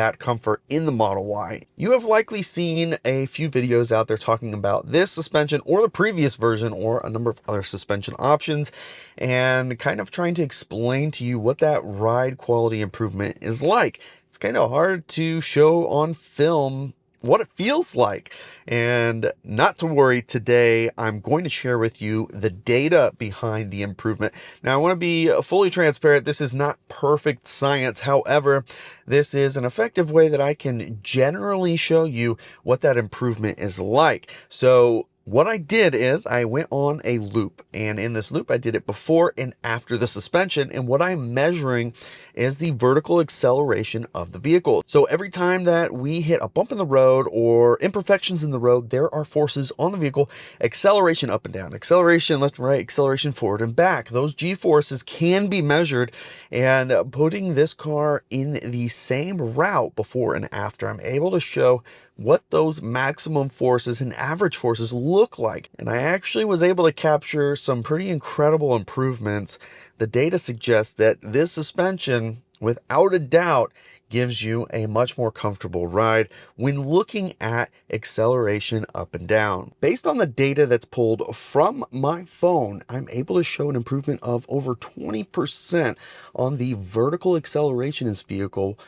that comfort in the Model Y. You have likely seen a few videos out there talking about this suspension or the previous version or a number of other suspension options, and kind of trying to explain to you what that ride quality improvement is like. It's kind of hard to show on film what it feels like. And not to worry, today I'm going to share with you the data behind the improvement. Now, I want to be fully transparent. This is not perfect science. However, this is an effective way that I can generally show you what that improvement is like. So what I did is I went on a loop, and in this loop I did it before and after the suspension, and what I'm measuring is the vertical acceleration of the vehicle. So every time that we hit a bump in the road or imperfections in the road, there are forces on the vehicle: acceleration up and down, acceleration left and right, acceleration forward and back. Those G-forces can be measured, and putting this car in the same route before and after, I'm able to show what those maximum forces and average forces look like. And I actually was able to capture some pretty incredible improvements. The data suggests that this suspension, without a doubt, gives you a much more comfortable ride when looking at acceleration up and down. Based on the data that's pulled from my phone, I'm able to show an improvement of over 20% on the vertical acceleration in this vehicle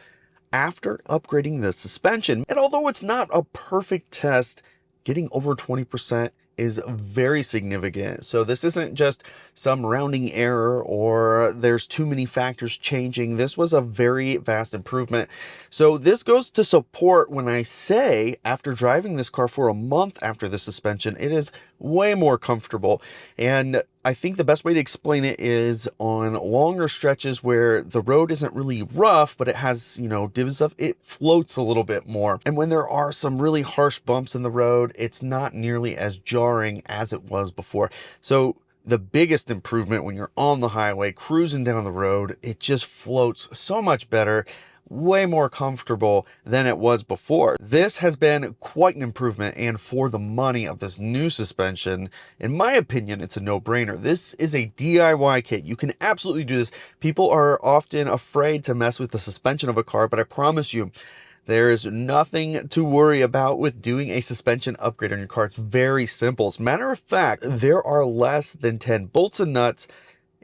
after upgrading the suspension. And although it's not a perfect test, getting over 20% is very significant. So this isn't just some rounding error or there's too many factors changing. This was a very vast improvement. So this goes to support when I say, after driving this car for a month after the suspension, it is way more comfortable. And I think the best way to explain it is on longer stretches where the road isn't really rough, but it has, divs stuff, it floats a little bit more. And when there are some really harsh bumps in the road, it's not nearly as jarring as it was before. So the biggest improvement when you're on the highway, cruising down the road, it just floats so much better, way more comfortable than it was before. This has been quite an improvement, and for the money of this new suspension, in my opinion, it's a no-brainer. This is a DIY kit. You can absolutely do this. People are often afraid to mess with the suspension of a car, but I promise you, there is nothing to worry about with doing a suspension upgrade on your car. It's very simple. As a matter of fact, there are less than 10 bolts and nuts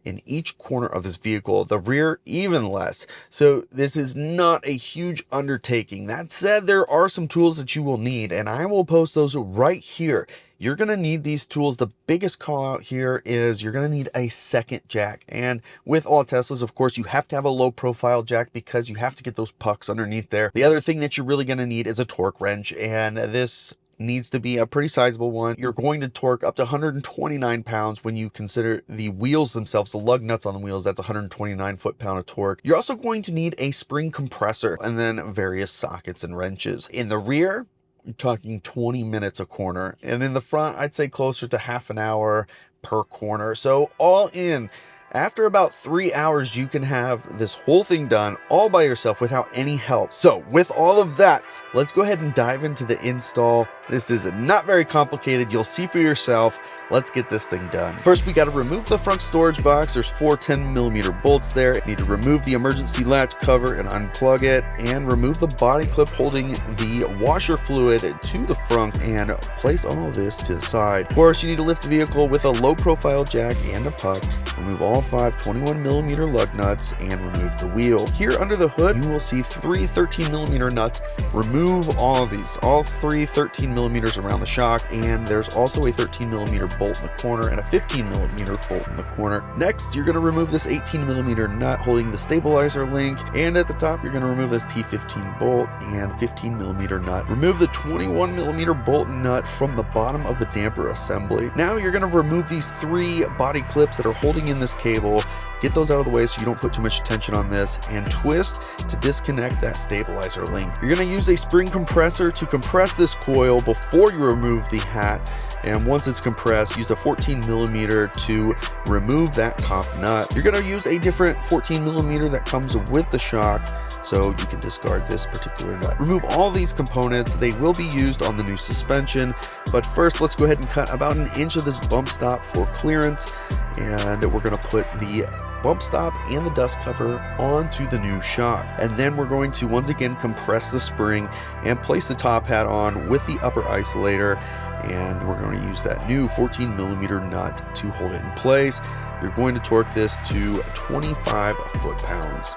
in each corner of this vehicle, the rear even less. So this is not a huge undertaking. That said, there are some tools that you will need, and I will post those right here. You're going to need these tools. The biggest call out here is you're going to need a second jack. And with all Teslas, of course, you have to have a low profile jack because you have to get those pucks underneath there. The other thing that you're really going to need is a torque wrench, and this needs to be a pretty sizable one. You're going to torque up to 129 pounds when you consider the wheels themselves, the lug nuts on the wheels. That's 129 foot-pound of torque. You're also going to need a spring compressor and then various sockets and wrenches. In the rear, you're talking 20 minutes a corner, and in the front, I'd say closer to half an hour per corner. So all in, after about 3 hours, you can have this whole thing done all by yourself without any help. So with all of that, let's go ahead and dive into the install. This is not very complicated. You'll see for yourself. Let's get this thing done. First, we got to remove the front storage box. There's 4 10mm bolts there. You need to remove the emergency latch cover and unplug it, and remove the body clip holding the washer fluid to the front, and place all of this to the side. Of course, you need to lift the vehicle with a low profile jack and a puck. Remove all 5 21mm lug nuts and remove the wheel. Here under the hood, you will see 3 13mm nuts. Remove all of these, all 3 13mm around the shock, and there's also a 13mm bolt in the corner and a 15mm bolt in the corner. Next, you're going to remove this 18mm nut holding the stabilizer link, and at the top, you're going to remove this T15 bolt and 15mm nut. Remove the 21mm bolt and nut from the bottom of the damper assembly. Now you're going to remove these 3 body clips that are holding in this cable. Get those out of the way so you don't put too much tension on this, and twist to disconnect that stabilizer link. You're going to use a spring compressor to compress this coil before you remove the hat, and once it's compressed, use the 14mm to remove that top nut. You're going to use a different 14mm that comes with the shock, so you can discard this particular nut. Remove all these components. They will be used on the new suspension, but first let's go ahead and cut about 1 inch of this bump stop for clearance, and we're going to put the bump stop and the dust cover onto the new shock. And then we're going to once again compress the spring and place the top hat on with the upper isolator, and we're going to use that new 14mm nut to hold it in place. You're going to torque this to 25 foot-pounds.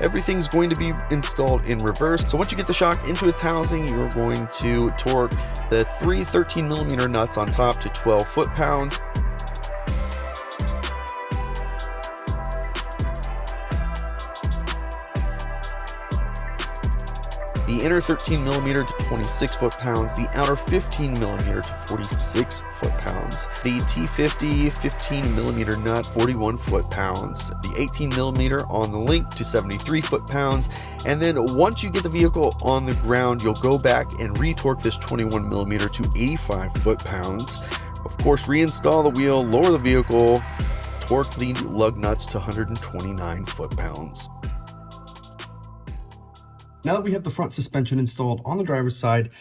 Everything's going to be installed in reverse. So once you get the shock into its housing, you're going to torque the 3 13mm nuts on top to 12 foot-pounds. The inner 13mm to 26 foot-pounds, the outer 15mm to 46 foot-pounds, the T50 15mm nut 41 foot-pounds, the 18mm on the link to 73 foot-pounds, and then once you get the vehicle on the ground, you'll go back and retorque this 21mm to 85 foot-pounds. Of course, reinstall the wheel, lower the vehicle, torque the lug nuts to 129 foot-pounds. Now that we have the front suspension installed on the driver's side,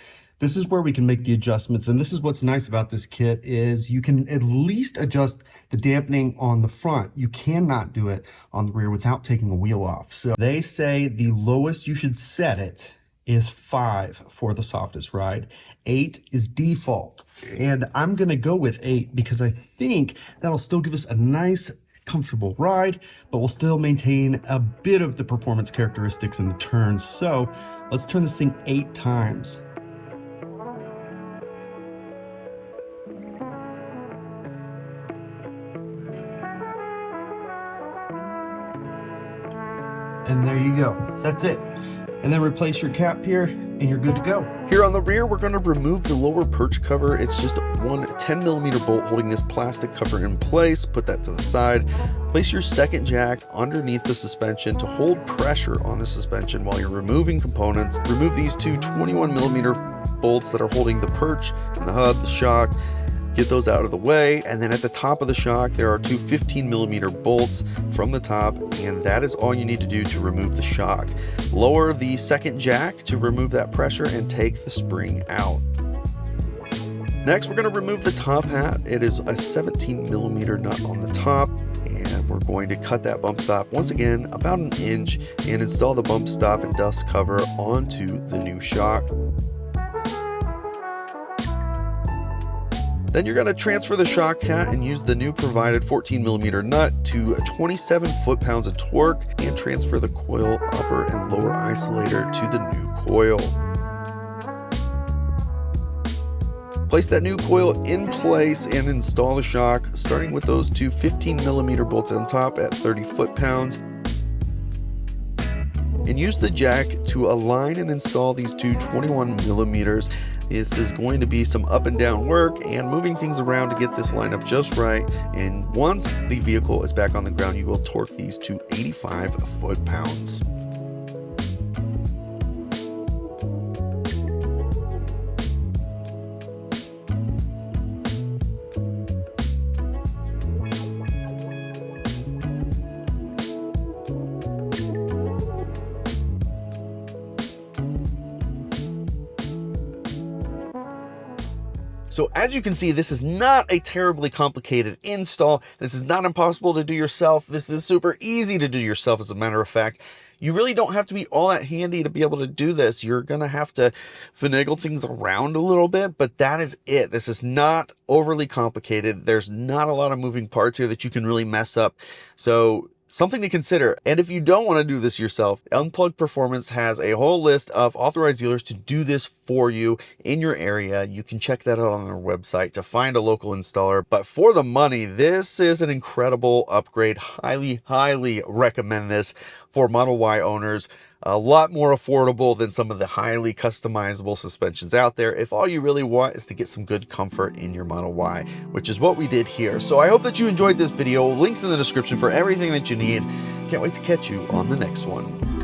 this is where we can make the adjustments. And this is what's nice about this kit is you can at least adjust the dampening on the front. You cannot do it on the rear without taking a wheel off. So they say the lowest you should set it is 5 for the softest ride. 8 is default. And I'm gonna go with 8 because I think that'll still give us a nice comfortable ride, but we'll still maintain a bit of the performance characteristics in the turns. So let's turn this thing 8 times. And there you go. That's it. And then replace your cap here and you're good to go. Here on the rear, we're going to remove the lower perch cover. It's just one 10mm bolt holding this plastic cover in place. Put that to the side. Place your second jack underneath the suspension to hold pressure on the suspension while you're removing components. Remove these two 21mm bolts that are holding the perch and the hub, the shock. Get those out of the way, and then at the top of the shock there are two 15mm bolts from the top, and that is all you need to do to remove the shock. Lower the second jack to remove that pressure and take the spring out. Next, we're going to remove the top hat. It is a 17mm nut on the top, and we're going to cut that bump stop once again about 1 inch and install the bump stop and dust cover onto the new shock. Then you're going to transfer the shock hat and use the new provided 14mm nut to 27 foot-pounds of torque and transfer the coil upper and lower isolator to the new coil. Place that new coil in place and install the shock, starting with those two 15mm bolts on top at 30 foot-pounds. And use the jack to align and install these two 21mm. This is going to be some up and down work and moving things around to get this lined up just right. And once the vehicle is back on the ground, you will torque these to 85 foot-pounds. So as you can see, this is not a terribly complicated install. This is not impossible to do yourself. This is super easy to do yourself, as a matter of fact. You really don't have to be all that handy to be able to do this. You're going to have to finagle things around a little bit, but that is it. This is not overly complicated. There's not a lot of moving parts here that you can really mess up. So something to consider. And if you don't want to do this yourself, Unplugged Performance has a whole list of authorized dealers to do this for you in your area. You can check that out on their website to find a local installer. But for the money, this is an incredible upgrade. Highly, highly recommend this for Model Y owners. A lot more affordable than some of the highly customizable suspensions out there if all you really want is to get some good comfort in your Model Y, which is what we did here. So I hope that you enjoyed this video. Links in the description for everything that you need. Can't wait to catch you on the next one.